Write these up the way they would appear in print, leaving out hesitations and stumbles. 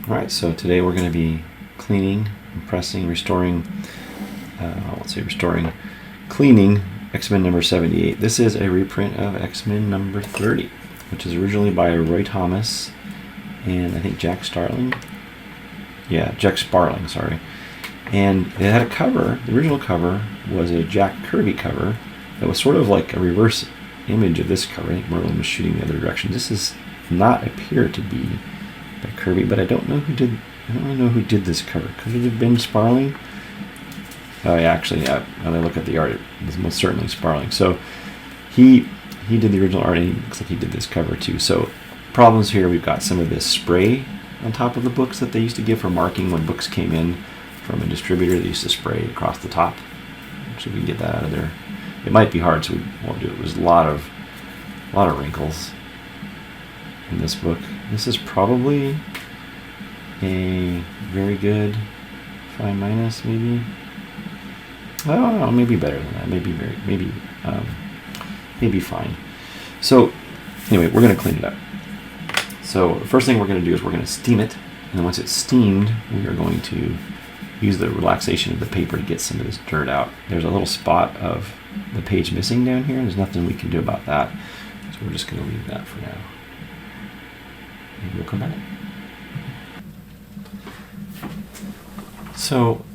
Alright, so today we're going to be cleaning, impressing, restoring, cleaning X-Men number 78. This is a reprint of X-Men number 30, which is originally by Roy Thomas and I think Jack Sparling. Yeah, Jack Sparling, sorry. And it had a cover. The original cover was a Jack Kirby cover that was sort of like a reverse image of this cover. I think Merlin was shooting the other direction. This does not appear to be by Kirby, but I don't know who did. I don't really know who did this cover. Could it have been Sparling? Oh yeah, actually, yeah. When I look at the art, it was most certainly Sparling. So he did the original art, and he looks like he did this cover too. So problems here. We've got some of this spray on top of the books that they used to give for marking when books came in from a distributor. They used to spray across the top. So we can get that out of there. It might be hard, so we won't do it. There's a lot of wrinkles in this book. This is probably a very good 5 minus, maybe. I don't know, maybe better than that. Maybe fine. So anyway, we're going to clean it up. So the first thing we're going to do is we're going to steam it, and then once it's steamed, we are going to use the relaxation of the paper to get some of this dirt out. There's a little spot of the page missing down here. There's nothing we can do about that, so we're just going to leave that for now. Maybe we'll come back. So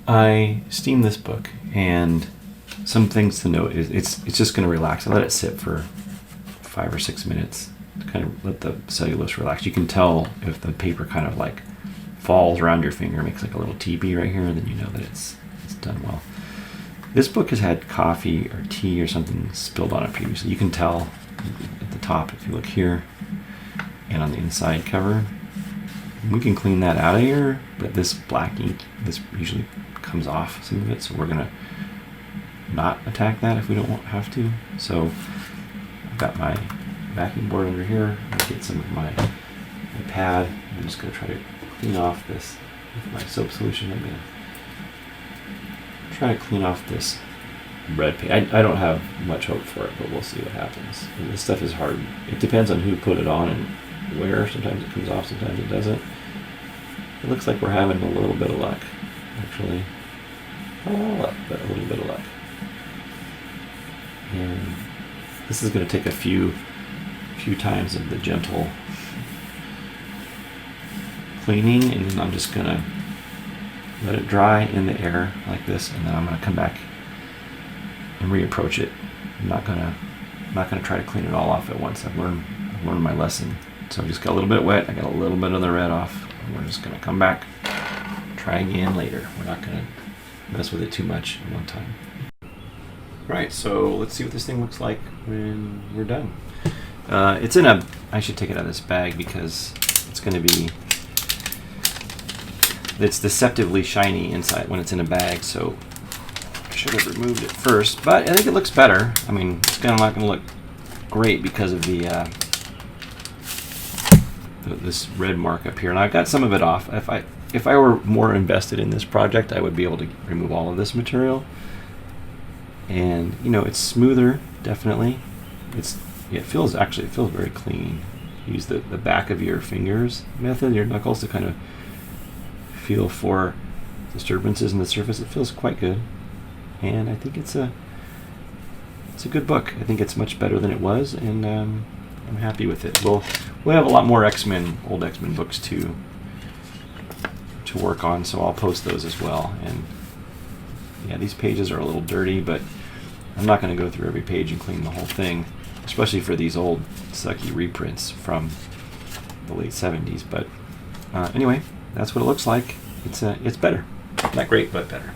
I steamed this book, and some things to note is it's just going to relax. I let it sit for 5 or 6 minutes to kind of let the cellulose relax. You can tell if the paper kind of like falls around your finger, makes like a little teepee right here, then you know that it's done well. This book has had coffee or tea or something spilled on it previously. You can tell at the top if you look here and on the inside cover. We can clean that out of here, but this black ink, this usually comes off some of it, so we're gonna not attack that if we don't have to. So I've got my vacuum board under here. I'm gonna get some of my pad. I'm just gonna try to clean off this with my soap solution. I'm gonna try to clean off this red paint. I don't have much hope for it, but we'll see what happens. And this stuff is hard. It depends on who put it on and where. Sometimes it comes off, sometimes it doesn't. It looks like we're having a little bit of luck, actually. Not a lot of luck, but a little bit of luck. And this is going to take a few times of the gentle cleaning, and then I'm just going to let it dry in the air like this, and then I'm going to come back and reapproach it. I'm not going to try to clean it all off at once. I've learned my lesson. So I just got a little bit wet. I got a little bit of the red off. And we're just going to come back, try again later. We're not going to mess with it too much at one time. Right, so let's see what this thing looks like when we're done. It's in a, I should take it out of this bag because it's going to be, it's deceptively shiny inside when it's in a bag, so I should have removed it first, but I think it looks better. I mean, it's not going to look great because of the this red mark up here, and I've got some of it off. If I were more invested in this project, I would be able to remove all of this material. And you know, it's smoother, definitely. It feels very clean. Use the back of your fingers method, your knuckles, to kind of feel for disturbances in the surface. It feels quite good, and I think it's a good book. I think it's much better than it was, and I'm happy with it. We'll have a lot more old X-Men books to work on, so I'll post those as well. And yeah, these pages are a little dirty, but I'm not going to go through every page and clean the whole thing, especially for these old sucky reprints from the late 70s. But anyway, that's what it looks like. It's better. Not great, but better.